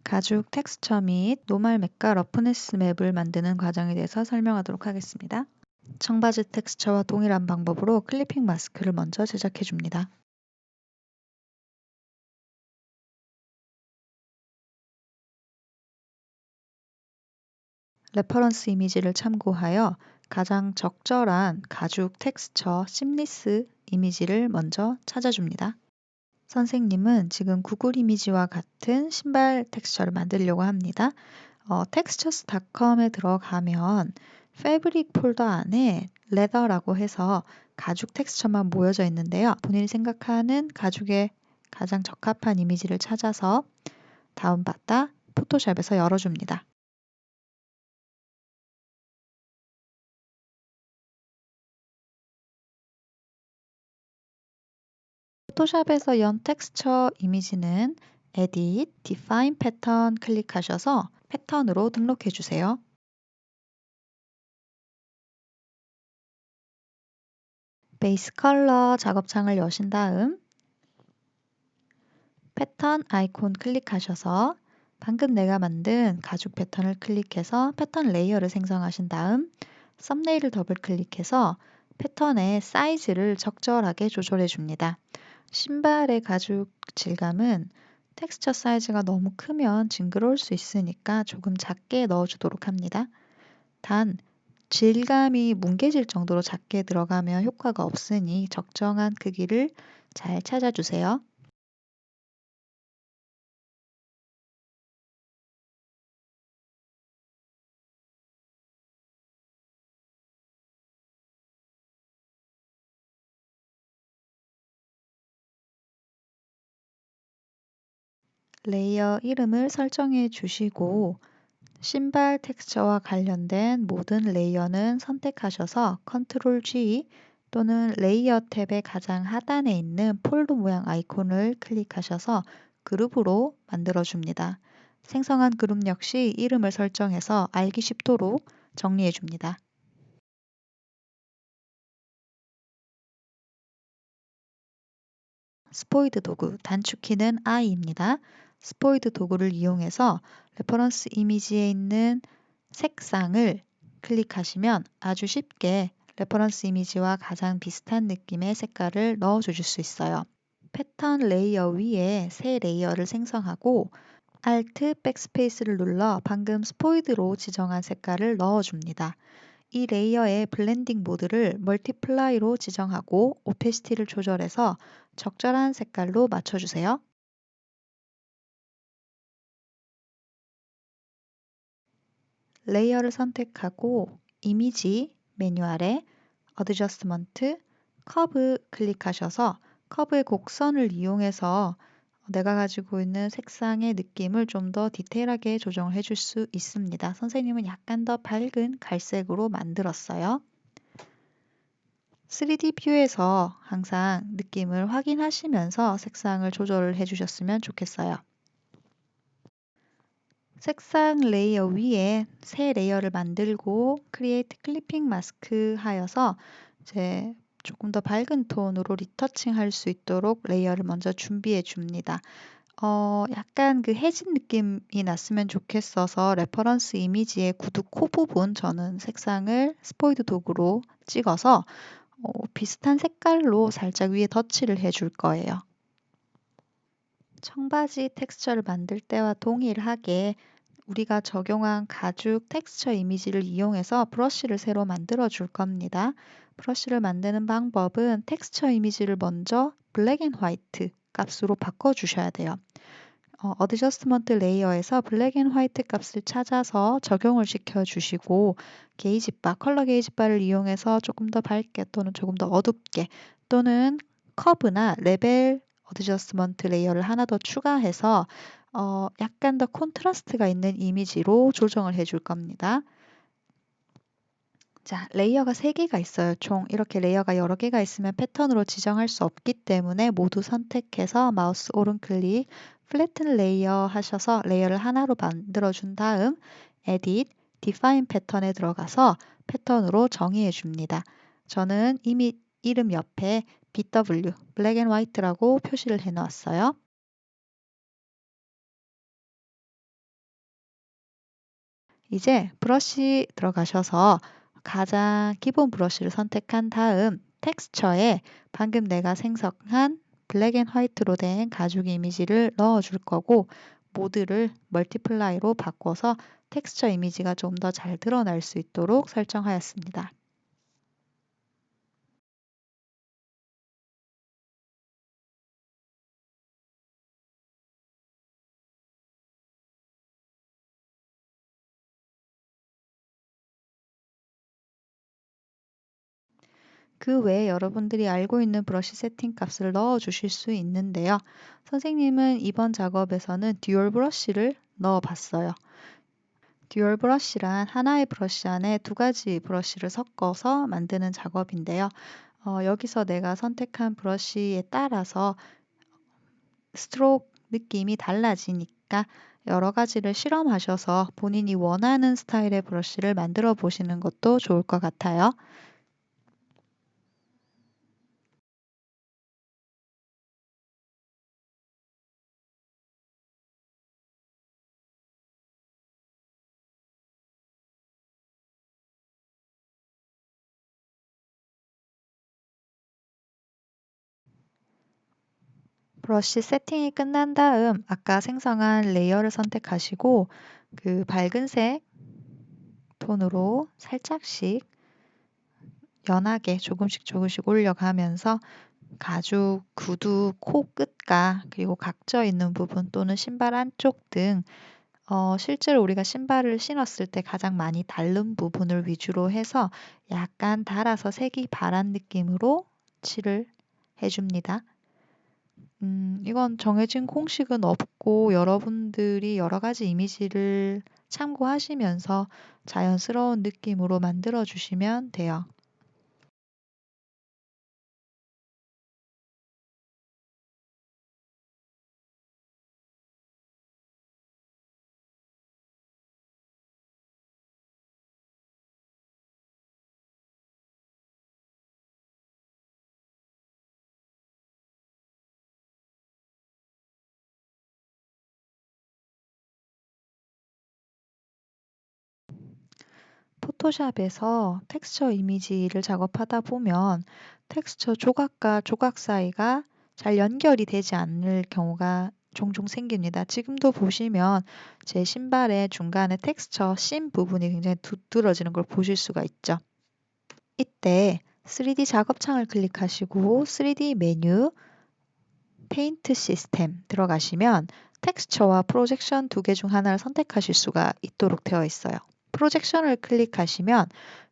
가죽 텍스처 및 노말 맵과 러프네스 맵을 만드는 과정에 대해서 설명하도록 하겠습니다. 청바지 텍스처와 동일한 방법으로 클리핑 마스크를 먼저 제작해 줍니다. 레퍼런스 이미지를 참고하여 가장 적절한 가죽 텍스처 심리스 이미지를 먼저 찾아줍니다. 선생님은 지금 구글 이미지와 같은 신발 텍스처를 만들려고 합니다. textures.com에 들어가면 패브릭 폴더 안에 레더라고 해서 가죽 텍스처만 모여져 있는데요. 본인이 생각하는 가죽에 가장 적합한 이미지를 찾아서 다운받아 포토샵에서 열어줍니다. 포토샵에서 연 텍스처 이미지는 Edit, Define Pattern 클릭하셔서 패턴으로 등록해 주세요. 베이스 컬러 작업창을 여신 다음 패턴 아이콘 클릭하셔서 방금 내가 만든 가죽 패턴을 클릭해서 패턴 레이어를 생성하신 다음 썸네일을 더블 클릭해서 패턴의 사이즈를 적절하게 조절해 줍니다. 신발의 가죽 질감은 텍스처 사이즈가 너무 크면 징그러울 수 있으니까 조금 작게 넣어주도록 합니다. 단, 질감이 뭉개질 정도로 작게 들어가면 효과가 없으니 적정한 크기를 잘 찾아주세요. 레이어 이름을 설정해 주시고 신발 텍스처와 관련된 모든 레이어는 선택하셔서 컨트롤 G 또는 레이어 탭의 가장 하단에 있는 폴드 모양 아이콘을 클릭하셔서 그룹으로 만들어 줍니다. 생성한 그룹 역시 이름을 설정해서 알기 쉽도록 정리해 줍니다. 스포이드 도구 단축키는 I입니다. 스포이드 도구를 이용해서 레퍼런스 이미지에 있는 색상을 클릭하시면 아주 쉽게 레퍼런스 이미지와 가장 비슷한 느낌의 색깔을 넣어 주실 수 있어요. 패턴 레이어 위에 새 레이어를 생성하고 Alt 백스페이스를 눌러 방금 스포이드로 지정한 색깔을 넣어 줍니다. 이 레이어의 블렌딩 모드를 멀티플라이로 지정하고 오페시티를 조절해서 적절한 색깔로 맞춰주세요. 레이어를 선택하고 이미지 메뉴 아래 어드저스먼트 커브 클릭하셔서 커브의 곡선을 이용해서 내가 가지고 있는 색상의 느낌을 좀 더 디테일하게 조정을 해줄 수 있습니다. 선생님은 약간 더 밝은 갈색으로 만들었어요. 3D 뷰에서 항상 느낌을 확인하시면서 색상을 조절을 해주셨으면 좋겠어요. 색상 레이어 위에 새 레이어를 만들고 Create Clipping Mask 하여서 이제 조금 더 밝은 톤으로 리터칭 할 수 있도록 레이어를 먼저 준비해 줍니다. 약간 그 해진 느낌이 났으면 좋겠어서 레퍼런스 이미지의 구두 코 부분 저는 색상을 스포이드 도구로 찍어서 비슷한 색깔로 살짝 위에 덧칠을 해줄 거예요. 청바지 텍스처를 만들 때와 동일하게 우리가 적용한 가죽 텍스처 이미지를 이용해서 브러쉬를 새로 만들어 줄 겁니다. 브러쉬를 만드는 방법은 텍스처 이미지를 먼저 블랙 앤 화이트 값으로 바꿔 주셔야 돼요. 어드저스먼트 레이어에서 블랙 앤 화이트 값을 찾아서 적용을 시켜 주시고 게이지바, 컬러 게이지바를 이용해서 조금 더 밝게 또는 조금 더 어둡게 또는 커브나 레벨 어드저스먼트 레이어를 하나 더 추가해서 약간 더 콘트라스트가 있는 이미지로 조정을 해줄 겁니다. 자, 레이어가 3개가 있어요. 총 이렇게 레이어가 여러 개가 있으면 패턴으로 지정할 수 없기 때문에 모두 선택해서 마우스 오른클릭 플래튼 레이어 하셔서 레이어를 하나로 만들어 준 다음 Edit, Define 패턴에 들어가서 패턴으로 정의해 줍니다. 저는 이미 이름 옆에 BW, Black and White라고 표시를 해 놓았어요. 이제 브러쉬 들어가셔서 가장 기본 브러쉬를 선택한 다음 텍스처에 방금 내가 생성한 블랙 앤 화이트로 된 가죽 이미지를 넣어줄 거고 모드를 멀티플라이로 바꿔서 텍스처 이미지가 좀 더 잘 드러날 수 있도록 설정하였습니다. 그 외에 여러분들이 알고 있는 브러쉬 세팅 값을 넣어 주실 수 있는데요. 선생님은 이번 작업에서는 듀얼 브러쉬를 넣어 봤어요. 듀얼 브러쉬란 하나의 브러쉬 안에 두 가지 브러쉬를 섞어서 만드는 작업인데요. 여기서 내가 선택한 브러쉬에 따라서 스트로크 느낌이 달라지니까 여러 가지를 실험하셔서 본인이 원하는 스타일의 브러쉬를 만들어 보시는 것도 좋을 것 같아요. 브러쉬 세팅이 끝난 다음 아까 생성한 레이어를 선택하시고 그 밝은색 톤으로 살짝씩 연하게 조금씩 올려가면서 가죽, 구두, 코 끝과 그리고 각져 있는 부분 또는 신발 안쪽 등 실제로 우리가 신발을 신었을 때 가장 많이 닳는 부분을 위주로 해서 약간 닳아서 색이 바란 느낌으로 칠을 해줍니다. 이건 정해진 공식은 없고 여러분들이 여러 가지 이미지를 참고하시면서 자연스러운 느낌으로 만들어 주시면 돼요. 포토샵에서 텍스처 이미지를 작업하다 보면 텍스처 조각과 조각 사이가 잘 연결이 되지 않을 경우가 종종 생깁니다. 지금도 보시면 제 신발의 중간에 텍스처 심 부분이 굉장히 두드러지는 걸 보실 수가 있죠. 이때 3D 작업창을 클릭하시고 3D 메뉴, 페인트 시스템 들어가시면 텍스처와 프로젝션 두 개 중 하나를 선택하실 수가 있도록 되어 있어요. 프로젝션을 클릭하시면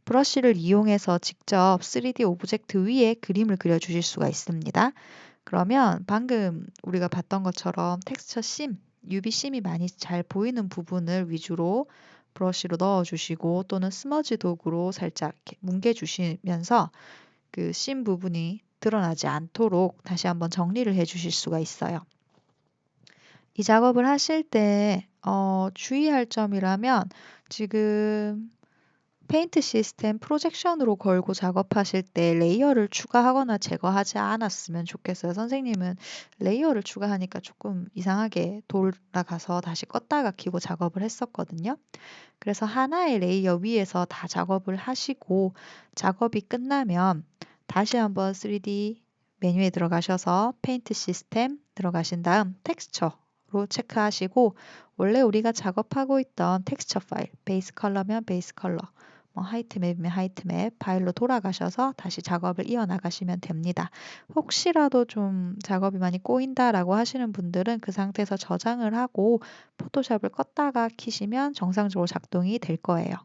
브러쉬를 이용해서 직접 3D 오브젝트 위에 그림을 그려주실 수가 있습니다. 그러면 방금 우리가 봤던 것처럼 텍스처 심, UV 심이 많이 잘 보이는 부분을 위주로 브러쉬로 넣어주시고 또는 스머지 도구로 살짝 이렇게 뭉개주시면서 그 심 부분이 드러나지 않도록 다시 한번 정리를 해 주실 수가 있어요. 이 작업을 하실 때 주의할 점이라면 지금 페인트 시스템 프로젝션으로 걸고 작업하실 때 레이어를 추가하거나 제거하지 않았으면 좋겠어요. 선생님은 레이어를 추가하니까 조금 이상하게 돌아가서 다시 껐다가 켜고 작업을 했었거든요. 그래서 하나의 레이어 위에서 다 작업을 하시고 작업이 끝나면 다시 한번 3D 메뉴에 들어가셔서 페인트 시스템 들어가신 다음 텍스처로 체크하시고 원래 우리가 작업하고 있던 텍스처 파일, 베이스 컬러면 베이스 컬러, 뭐 하이트 맵이면 하이트 맵 파일로 돌아가셔서 다시 작업을 이어나가시면 됩니다. 혹시라도 좀 작업이 많이 꼬인다라고 하시는 분들은 그 상태에서 저장을 하고 포토샵을 껐다가 켜시면 정상적으로 작동이 될 거예요.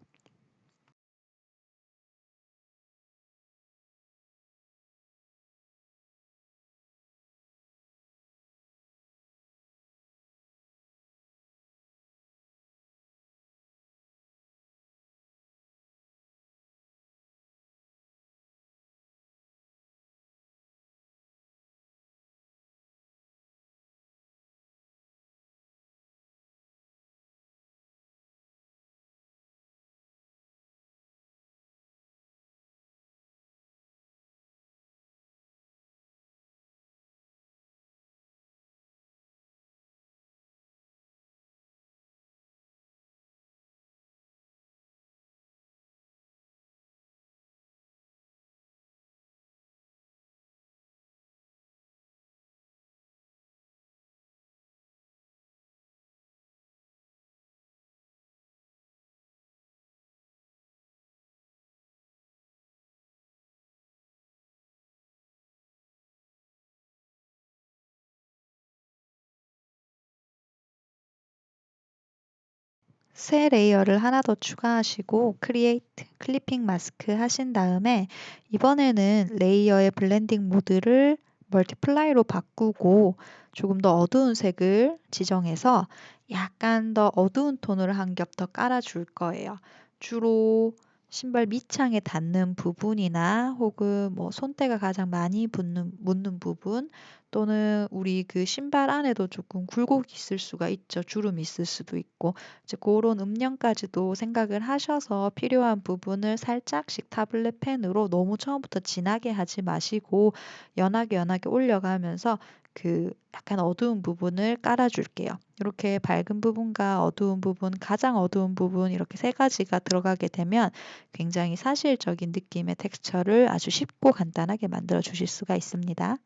새 레이어를 하나 더 추가하시고 크리에이트 클리핑 마스크 하신 다음에 이번에는 레이어의 블렌딩 모드를 멀티플라이로 바꾸고 조금 더 어두운 색을 지정해서 약간 더 어두운 톤을 한 겹 더 깔아줄 거예요. 주로 신발 밑창에 닿는 부분이나 혹은 뭐 손때가 가장 많이 묻는 부분 또는 우리 그 신발 안에도 조금 굴곡이 있을 수가 있죠. 주름이 있을 수도 있고 이제 고런 음영까지도 생각을 하셔서 필요한 부분을 살짝씩 타블렛 펜으로 너무 처음부터 진하게 하지 마시고 연하게 연하게 올려가면서 그 약간 어두운 부분을 깔아 줄게요. 이렇게 밝은 부분과 어두운 부분, 가장 어두운 부분 이렇게 세 가지가 들어가게 되면 굉장히 사실적인 느낌의 텍스처를 아주 쉽고 간단하게 만들어 주실 수가 있습니다.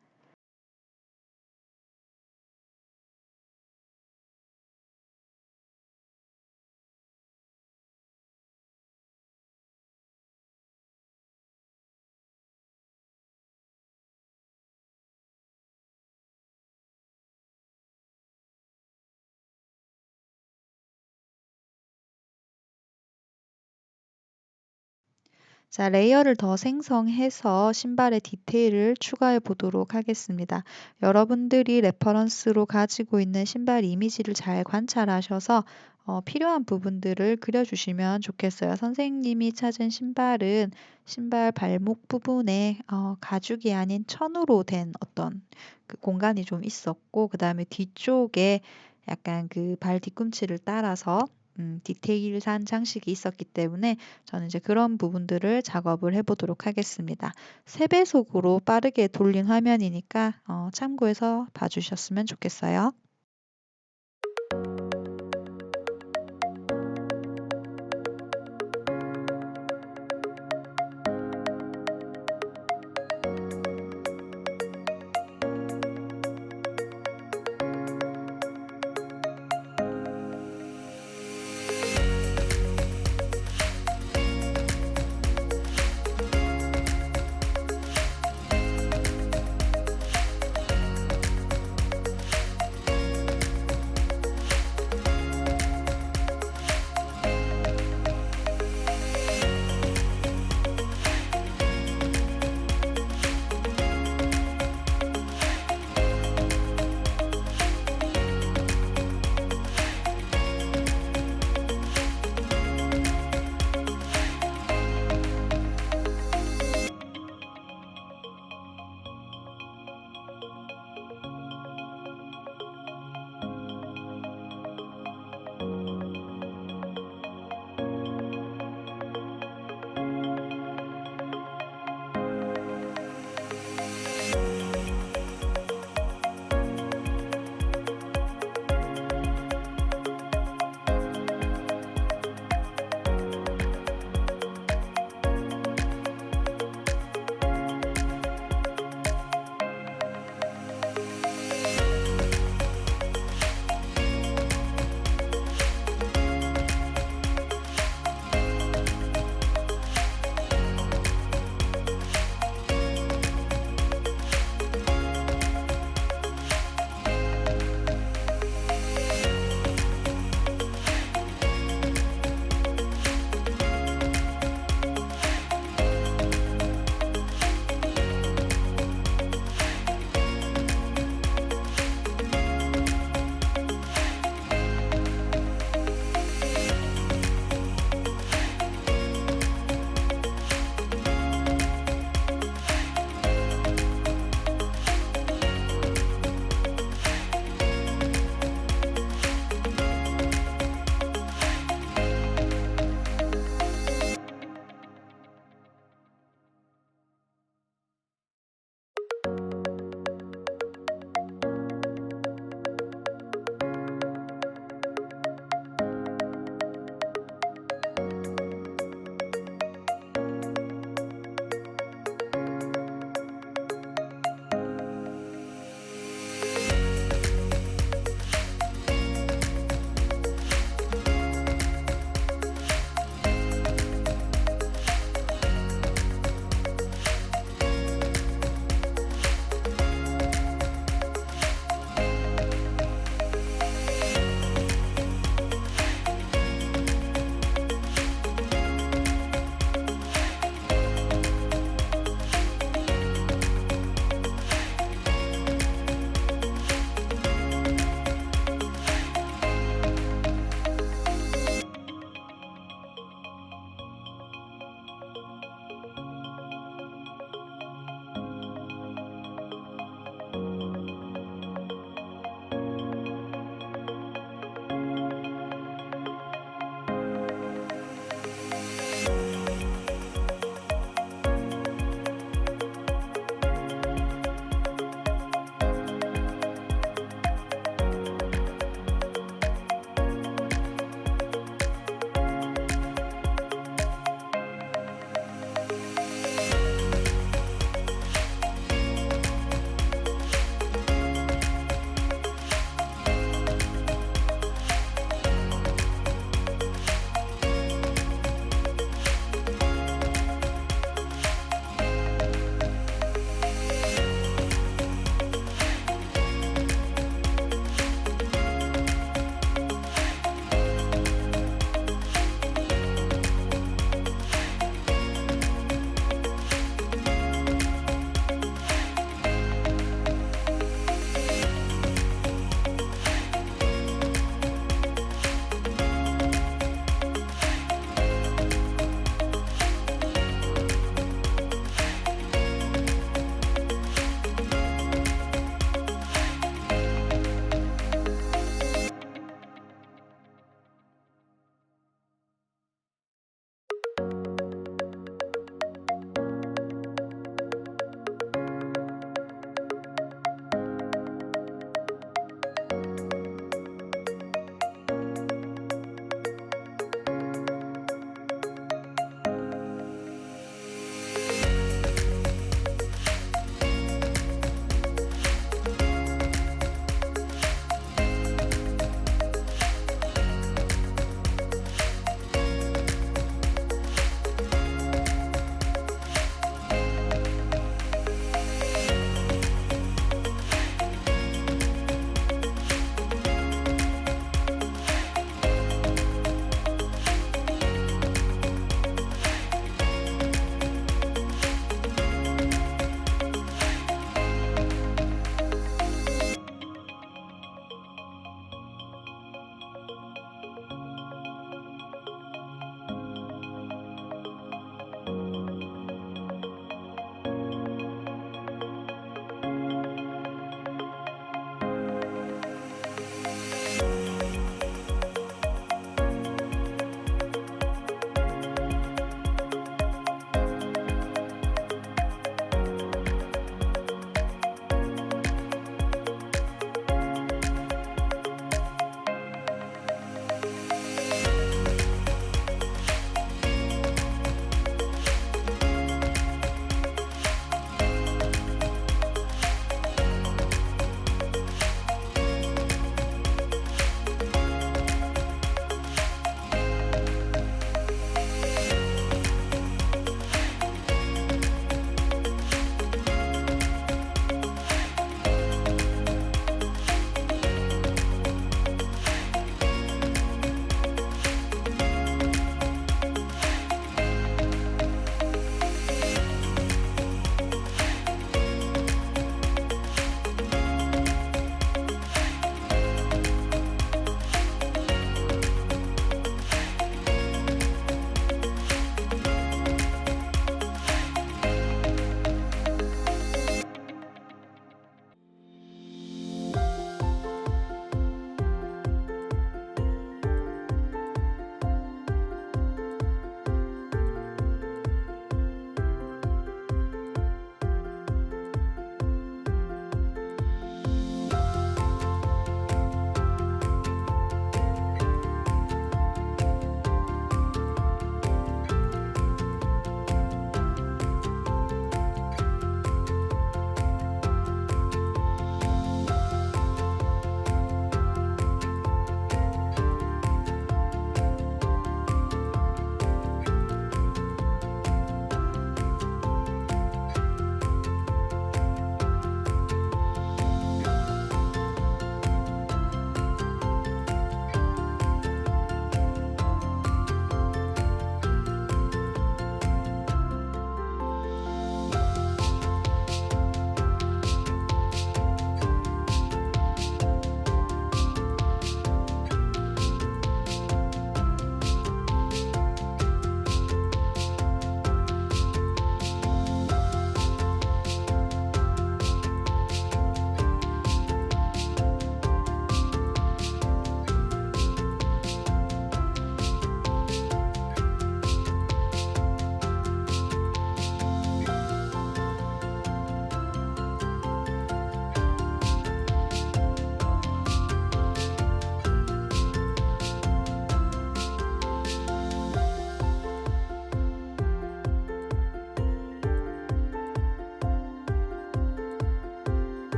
자, 레이어를 더 생성해서 신발의 디테일을 추가해 보도록 하겠습니다. 여러분들이 레퍼런스로 가지고 있는 신발 이미지를 잘 관찰하셔서 필요한 부분들을 그려주시면 좋겠어요. 선생님이 찾은 신발은 신발 발목 부분에 가죽이 아닌 천으로 된 어떤 그 공간이 좀 있었고, 그 다음에 뒤쪽에 약간 그 발 뒤꿈치를 따라서 디테일한 장식이 있었기 때문에 저는 이제 그런 부분들을 작업을 해 보도록 하겠습니다. 3배속으로 빠르게 돌린 화면이니까 참고해서 봐 주셨으면 좋겠어요.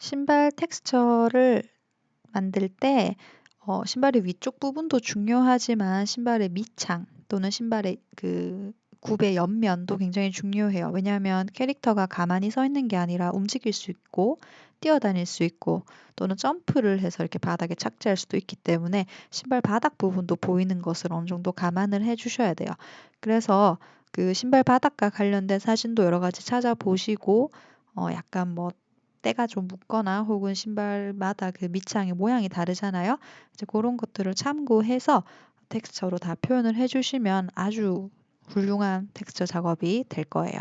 신발 텍스처를 만들 때 신발의 위쪽 부분도 중요하지만 신발의 밑창 또는 신발의 그 굽의 옆면도 굉장히 중요해요. 왜냐하면 캐릭터가 가만히 서 있는 게 아니라 움직일 수 있고 뛰어다닐 수 있고 또는 점프를 해서 이렇게 바닥에 착지할 수도 있기 때문에 신발 바닥 부분도 보이는 것을 어느 정도 감안을 해 주셔야 돼요. 그래서 그 신발 바닥과 관련된 사진도 여러 가지 찾아보시고 약간 뭐 때가 좀 묻거나 혹은 신발마다 그 밑창의 모양이 다르잖아요. 이제 그런 것들을 참고해서 텍스처로 다 표현을 해 주시면 아주 훌륭한 텍스처 작업이 될 거예요.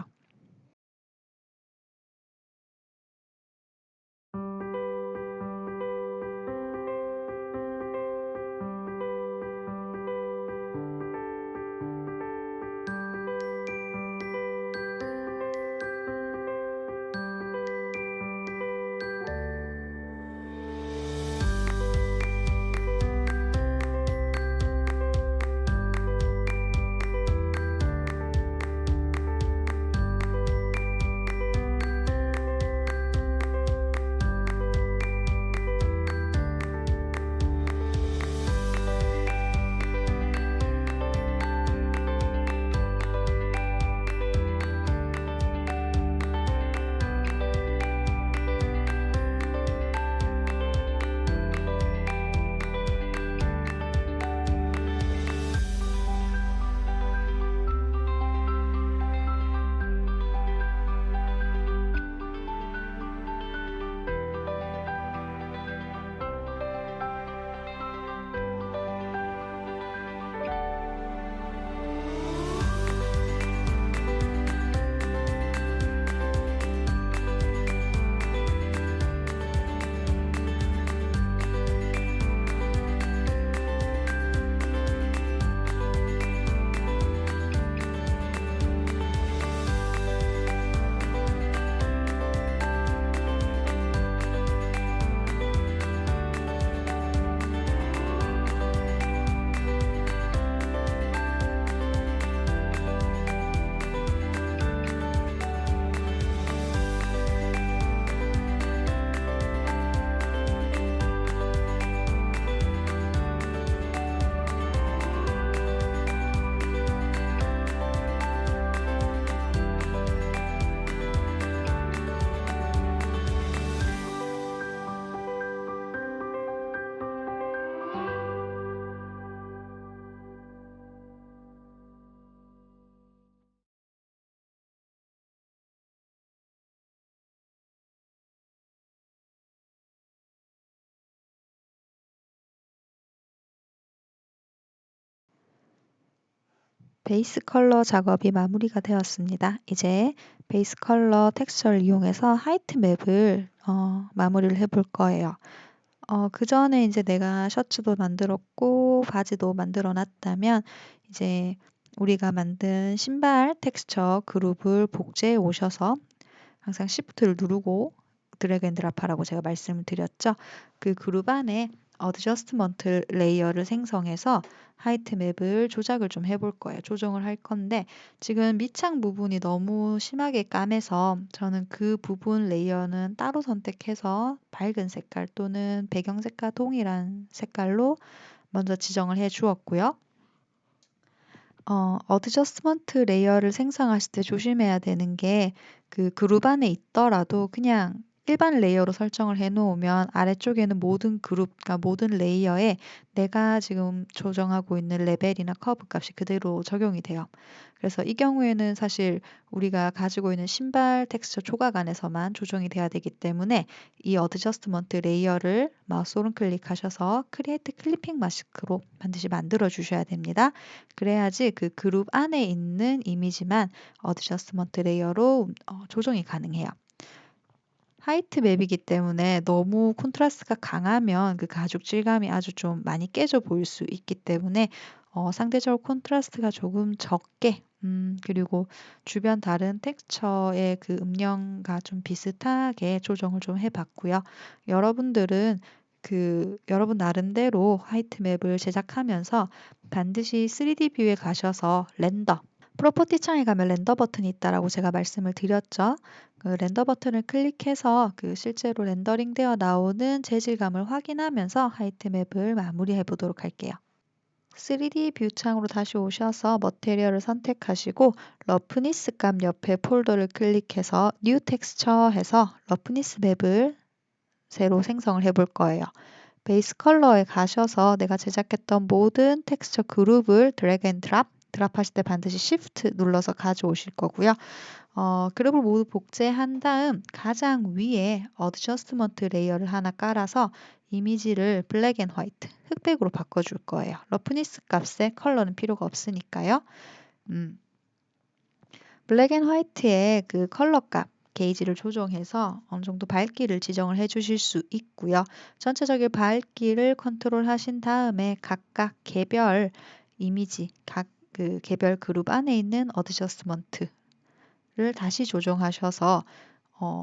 베이스 컬러 작업이 마무리가 되었습니다. 이제 베이스 컬러 텍스처를 이용해서 하이트 맵을 마무리를 해볼 거예요. 그전에 이제 내가 셔츠도 만들었고 바지도 만들어 놨다면 이제 우리가 만든 신발 텍스처 그룹을 복제해 오셔서 항상 Shift를 누르고 드래그 앤 드랍하라고 제가 말씀을 드렸죠. 그 그룹 안에 어드저스트먼트 레이어를 생성해서 하이트 맵을 조작을 좀 해볼 거예요. 조정을 할 건데 지금 밑창 부분이 너무 심하게 까매서 저는 그 부분 레이어는 따로 선택해서 밝은 색깔 또는 배경 색과 동일한 색깔로 먼저 지정을 해 주었고요. 어드저스트먼트 레이어를 생성하실 때 조심해야 되는 게 그 그룹 안에 있더라도 그냥 일반 레이어로 설정을 해 놓으면 아래쪽에는 모든 그룹, 그러니까 모든 레이어에 내가 지금 조정하고 있는 레벨이나 커브 값이 그대로 적용이 돼요. 그래서 이 경우에는 사실 우리가 가지고 있는 신발 텍스처 조각 안에서만 조정이 돼야 되기 때문에 이 어드저스트먼트 레이어를 마우스 오른 클릭하셔서 크리에이트 클리핑 마스크로 반드시 만들어 주셔야 됩니다. 그래야지 그 그룹 안에 있는 이미지만 어드저스트먼트 레이어로 조정이 가능해요. 하이트 맵이기 때문에 너무 콘트라스트가 강하면 그 가죽 질감이 아주 좀 많이 깨져 보일 수 있기 때문에 상대적으로 콘트라스트가 조금 적게 그리고 주변 다른 텍스처의 그 음영과 좀 비슷하게 조정을 좀 해봤고요. 여러분들은 여러분 나름대로 화이트 맵을 제작하면서 반드시 3D 뷰에 가셔서 렌더, 프로퍼티 창에 가면 렌더 버튼이 있다라고 제가 말씀을 드렸죠. 그 렌더 버튼을 클릭해서 그 실제로 레ን더링 되어 나오는 재질감을 확인하면서 하이트 맵을 마무리해 보도록 할게요. 3D 뷰 창으로 다시 오셔서 머테리얼을 선택하시고 러프니스 값 옆에 폴더를 클릭해서 뉴 텍스처 해서 러프니스 맵을 새로 생성을 해 볼 거예요. 베이스 컬러에 가셔서 내가 제작했던 모든 텍스처 그룹을 드래그 앤 드랍하실 때 반드시 Shift 눌러서 가져오실 거고요. 그룹을 모두 복제한 다음 가장 위에 어드저스트먼트 레이어를 하나 깔아서 이미지를 블랙 앤 화이트, 흑백으로 바꿔줄 거예요. 러프니스 값에 컬러는 필요가 없으니까요. 블랙 앤 화이트의 그 컬러 값, 게이지를 조정해서 어느 정도 밝기를 지정을 해주실 수 있고요. 전체적인 밝기를 컨트롤 하신 다음에 각각 개별 이미지, 각 그 개별 그룹 안에 있는 어드저스트먼트를 다시 조정하셔서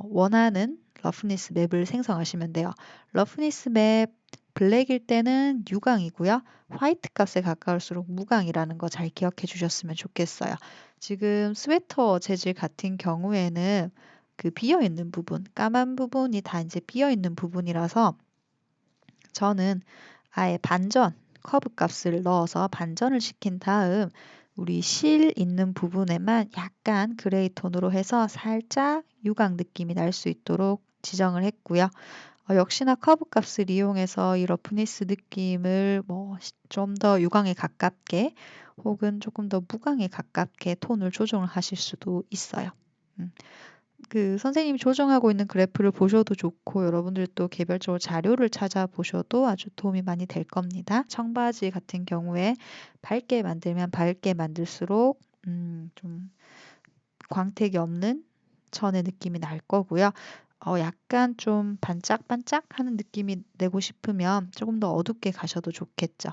원하는 러프니스 맵을 생성하시면 돼요. 러프니스 맵 블랙일 때는 유광이고요. 화이트 값에 가까울수록 무광이라는 거 잘 기억해 주셨으면 좋겠어요. 지금 스웨터 재질 같은 경우에는 그 비어 있는 부분, 까만 부분이 다 이제 비어 있는 부분이라서 저는 아예 반전, 커브 값을 넣어서 반전을 시킨 다음 우리 실 있는 부분에만 약간 그레이 톤으로 해서 살짝 유광 느낌이 날 수 있도록 지정을 했고요. 역시나 커브 값을 이용해서 이 러프니스 느낌을 뭐 좀 더 유광에 가깝게 혹은 조금 더 무광에 가깝게 톤을 조정을 하실 수도 있어요. 음. 그 선생님이 조정하고 있는 그래프를 보셔도 좋고 여러분들 또 개별적으로 자료를 찾아보셔도 아주 도움이 많이 될 겁니다. 청바지 같은 경우에 밝게 만들면 밝게 만들수록 좀 광택이 없는 천의 느낌이 날 거고요. 약간 좀 반짝반짝하는 느낌이 내고 싶으면 조금 더 어둡게 가셔도 좋겠죠.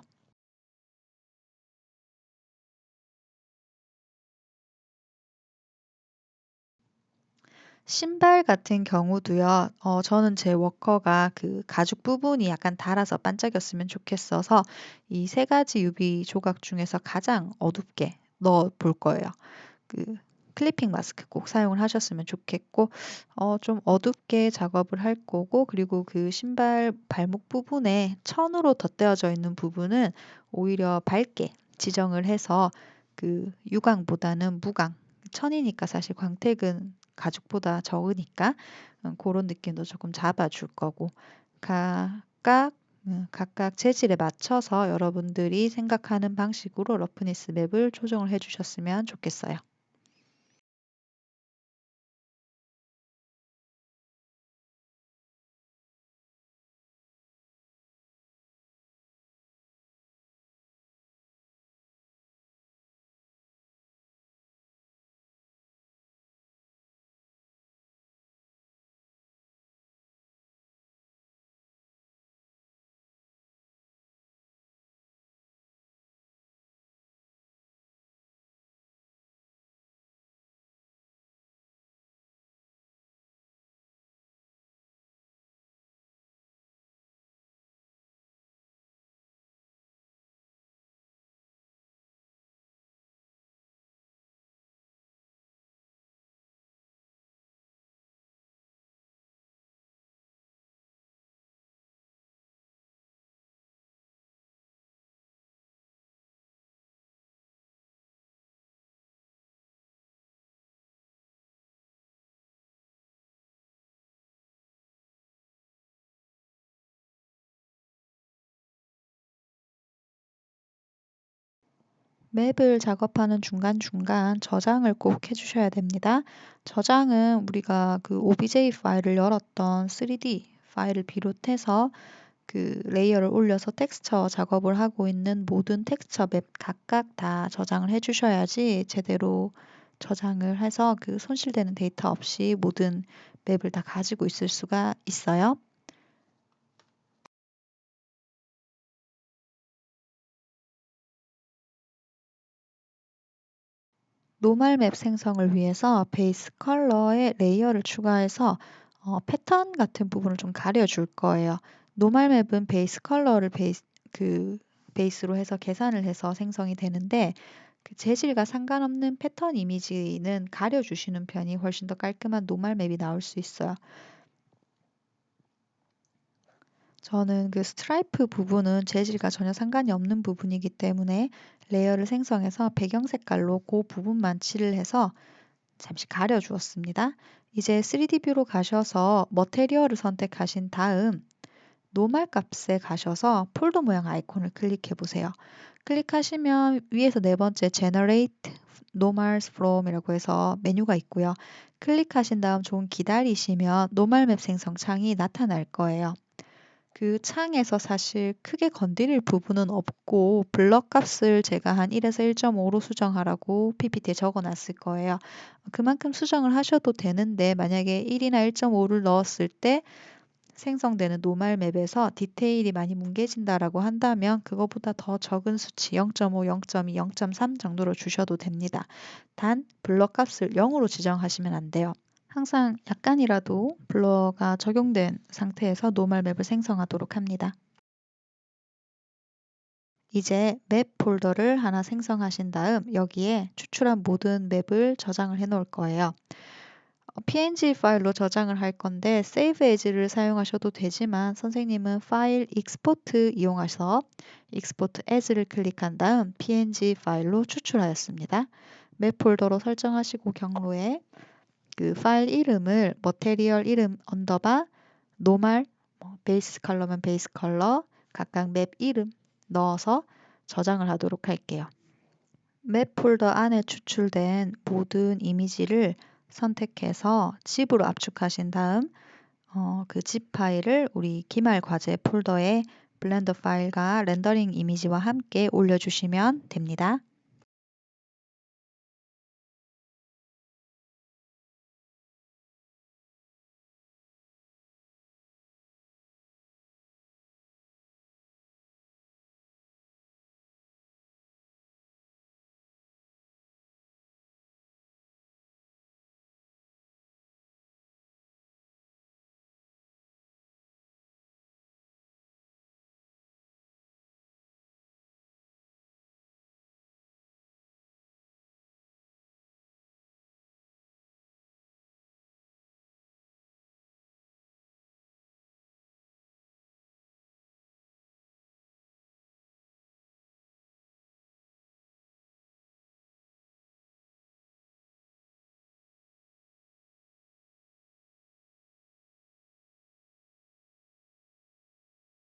신발 같은 경우도요. 저는 제 워커가 그 가죽 부분이 약간 닳아서 반짝였으면 좋겠어서 이 세 가지 유비 조각 중에서 가장 어둡게 넣어 볼 거예요. 그 클리핑 마스크 꼭 사용을 하셨으면 좋겠고 좀 어둡게 작업을 할 거고 그리고 그 신발 발목 부분에 천으로 덧대어져 있는 부분은 오히려 밝게 지정을 해서 그 유광보다는 무광, 천이니까 사실 광택은 가죽보다 적으니까 고런 느낌도 조금 잡아 줄 거고 각각 재질에 맞춰서 여러분들이 생각하는 방식으로 러프니스 맵을 조정을 해 주셨으면 좋겠어요. 맵을 작업하는 중간중간 저장을 꼭 해주셔야 됩니다. 저장은 우리가 그 OBJ 파일을 열었던 3D 파일을 비롯해서 그 레이어를 올려서 텍스처 작업을 하고 있는 모든 텍스처 맵 각각 다 저장을 해주셔야지 제대로 저장을 해서 그 손실되는 데이터 없이 모든 맵을 다 가지고 있을 수가 있어요. 노멀 맵 생성을 위해서 베이스 컬러에 레이어를 추가해서 패턴 같은 부분을 좀 가려줄 거예요. 노멀 맵은 베이스 컬러를 베이스로 해서 계산을 해서 생성이 되는데 그 재질과 상관없는 패턴 이미지는 가려주시는 편이 훨씬 더 깔끔한 노멀 맵이 나올 수 있어요. 저는 그 스트라이프 부분은 재질과 전혀 상관이 없는 부분이기 때문에 레이어를 생성해서 배경 색깔로 그 부분만 칠을 해서 잠시 가려 주었습니다. 이제 3D 뷰로 가셔서 머테리얼을 선택하신 다음 노멀 값에 가셔서 폴더 모양 아이콘을 클릭해 보세요. 클릭하시면 위에서 네 번째 Generate Normals From이라고 해서 메뉴가 있고요. 클릭하신 다음 좀 기다리시면 노멀 맵 생성 창이 나타날 거예요. 그 창에서 사실 크게 건드릴 부분은 없고 블럭 값을 제가 한 1에서 1.5로 수정하라고 PPT에 적어 놨을 거예요. 그만큼 수정을 하셔도 되는데 만약에 1이나 1.5를 넣었을 때 생성되는 노멀 맵에서 디테일이 많이 뭉개진다라고 한다면 그거보다 더 적은 수치 0.5, 0.2, 0.3 정도로 주셔도 됩니다. 단 블럭 값을 0으로 지정하시면 안 돼요. 항상 약간이라도 블러가 적용된 상태에서 노멀 맵을 생성하도록 합니다. 이제 맵 폴더를 하나 생성하신 다음 여기에 추출한 모든 맵을 저장을 해 놓을 거예요. PNG 파일로 저장을 할 건데 Save As를 사용하셔도 되지만 선생님은 파일 익스포트 이용해서 익스포트 as를 클릭한 다음 PNG 파일로 추출하였습니다. 맵 폴더로 설정하시고 경로에 그 파일 이름을 머테리얼 이름 언더바 노멀 베이스 컬러면 베이스 컬러 각각 맵 이름 넣어서 저장을 하도록 할게요. 맵 폴더 안에 추출된 모든 이미지를 선택해서 zip으로 압축하신 다음 그 zip 파일을 우리 기말 과제 폴더에 블렌더 파일과 렌더링 이미지와 함께 올려주시면 됩니다.